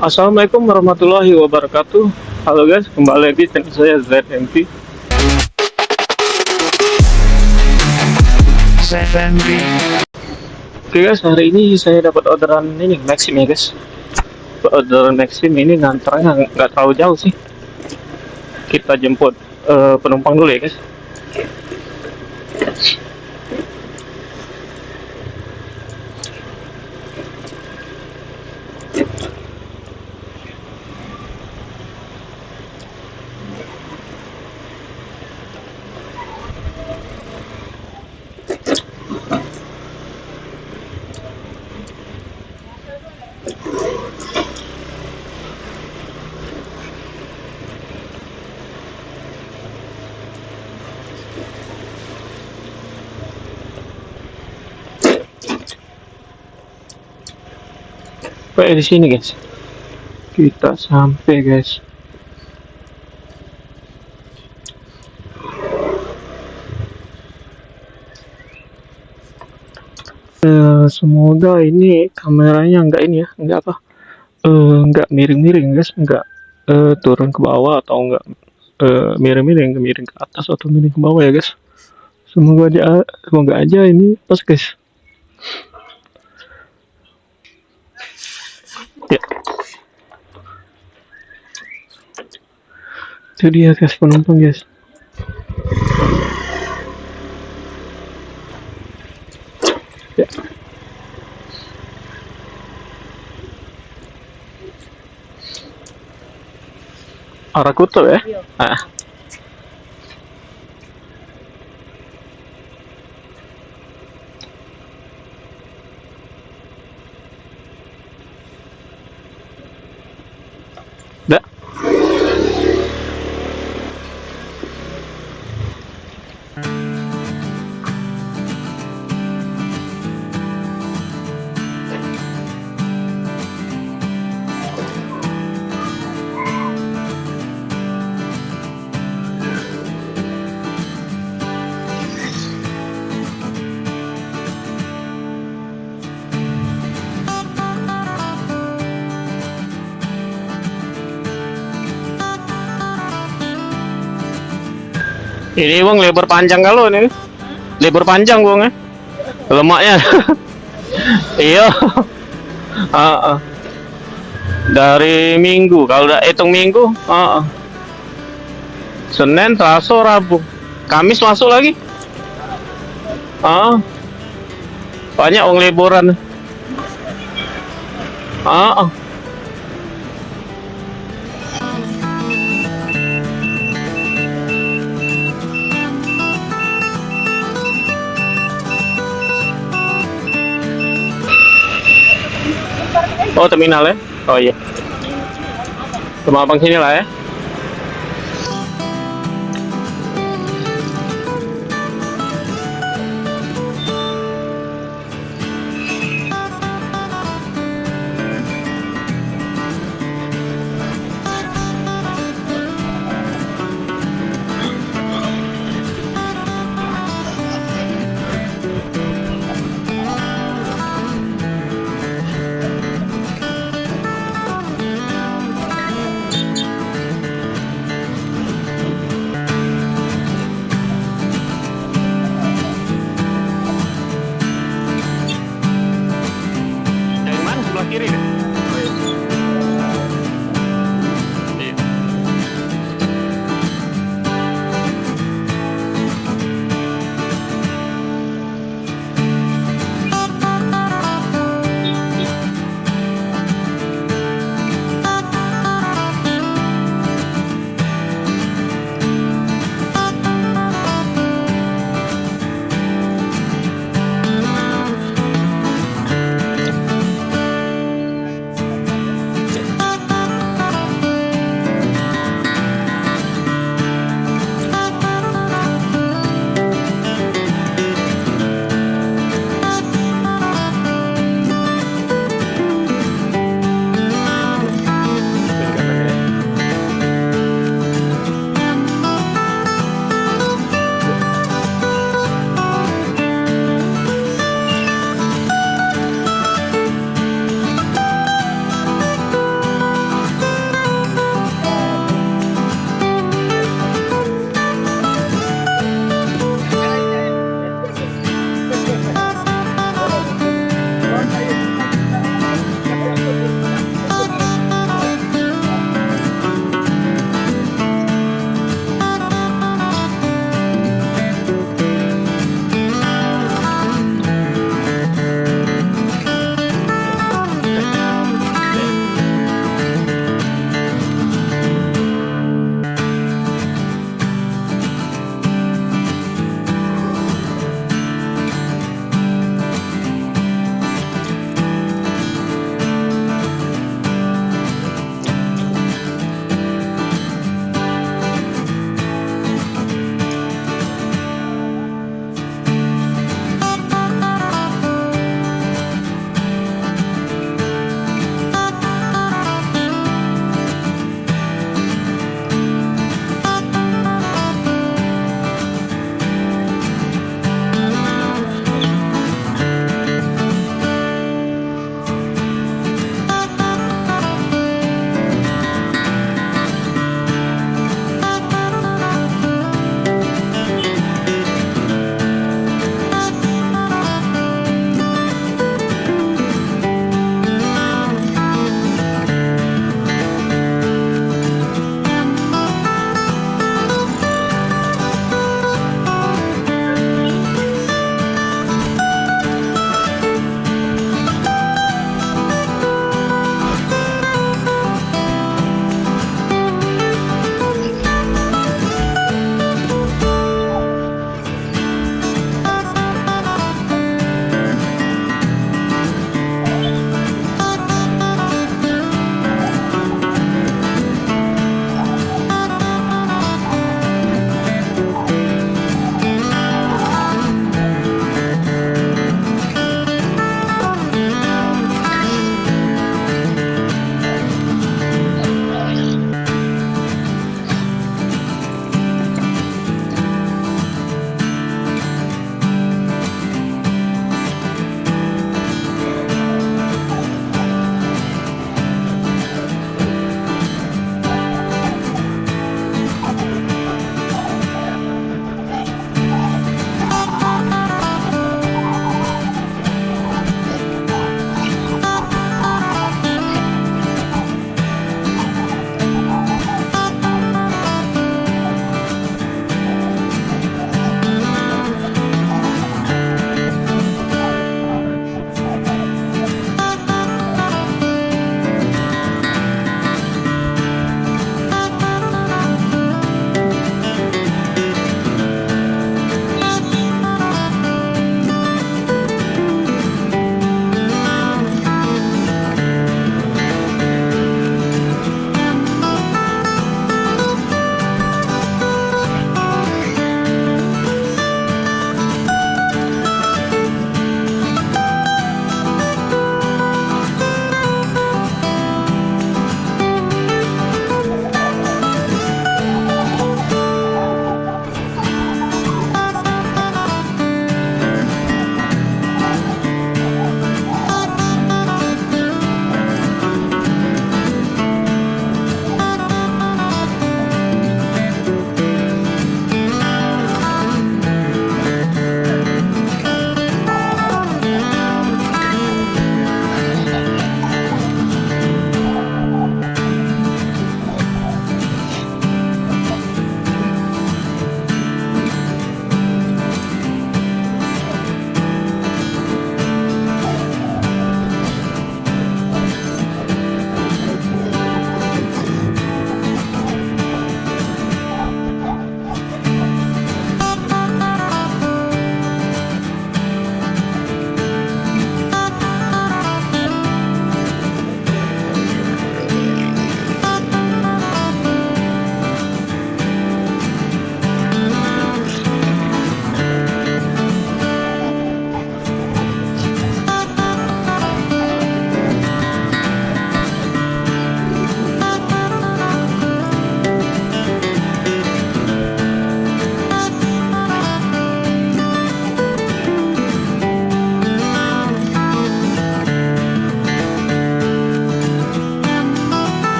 Assalamualaikum warahmatullahi wabarakatuh. Halo guys, kembali lagi channel saya ZMP. Oke guys, hari ini saya dapat orderan ini Maxim ya guys. Orderan Maxim ini ngantarnya nggak terlalu jauh sih. Kita jemput penumpang dulu ya guys. Kayak di sini guys. Kita sampai guys. Semoga ini kameranya nggak ini ya, nggak apa, nggak miring-miring guys, nggak turun ke bawah atau nggak miring-miring, miring ke atas atau miring ke bawah ya guys. Semoga aja ini pas guys. Ya. Itu dia guys penumpang guys. Ya. Arah Kuto ya. Ah. Dah. Ini bang lebar panjang kalau ini, lebar panjang bang ya, lemaknya. Iya. Dari Minggu, kalau udah hitung Minggu, Senin, Selasa, Rabu, Kamis masuk lagi. Banyak uang liburan. Oh terminal ya? Oh iya. Rumah abang sini lah ya. Dari mana sebelah kiri nih? Oh, iya. Iya.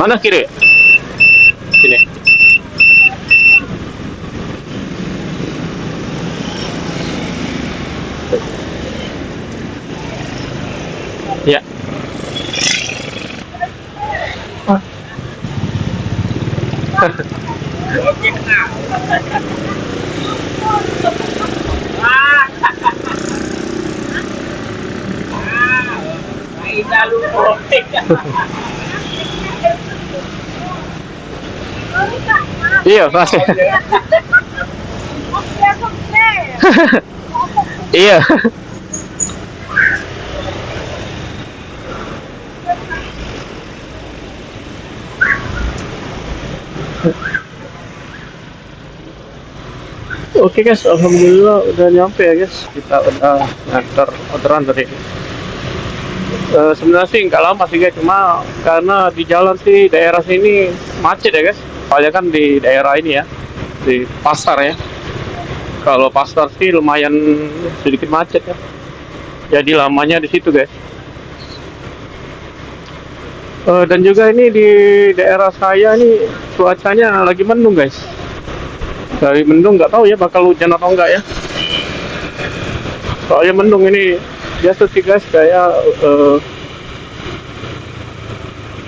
Mana kiri? Sini. Ya. Iya, pasti. Iya. Oke guys, alhamdulillah udah nyampe ya guys. Kita udah nganter orderan tadi. Sebenarnya sih nggak lama sih guys, cuma karena di jalan sih daerah sini macet ya guys. Soalnya kan di daerah ini ya, di pasar ya. Kalau pasar sih lumayan sedikit macet ya. Jadi lamanya di situ guys. Dan juga ini di daerah saya ini cuacanya lagi mendung guys. Dari mendung nggak tahu ya bakal hujan atau enggak ya. Soalnya mendung ini biasa sih guys, kayak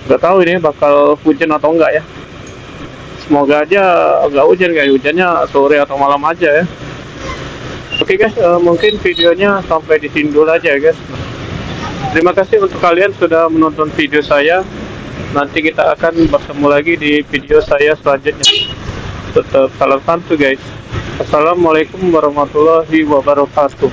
nggak tahu ini bakal hujan atau enggak ya. Semoga aja nggak hujan, kayak hujannya sore atau malam aja ya. Oke guys, mungkin videonya sampai di sini dulu aja ya guys. Terima kasih untuk kalian sudah menonton video saya. Nanti kita akan bertemu lagi di video saya selanjutnya. Tetap salam santu guys. Assalamualaikum warahmatullahi wabarakatuh.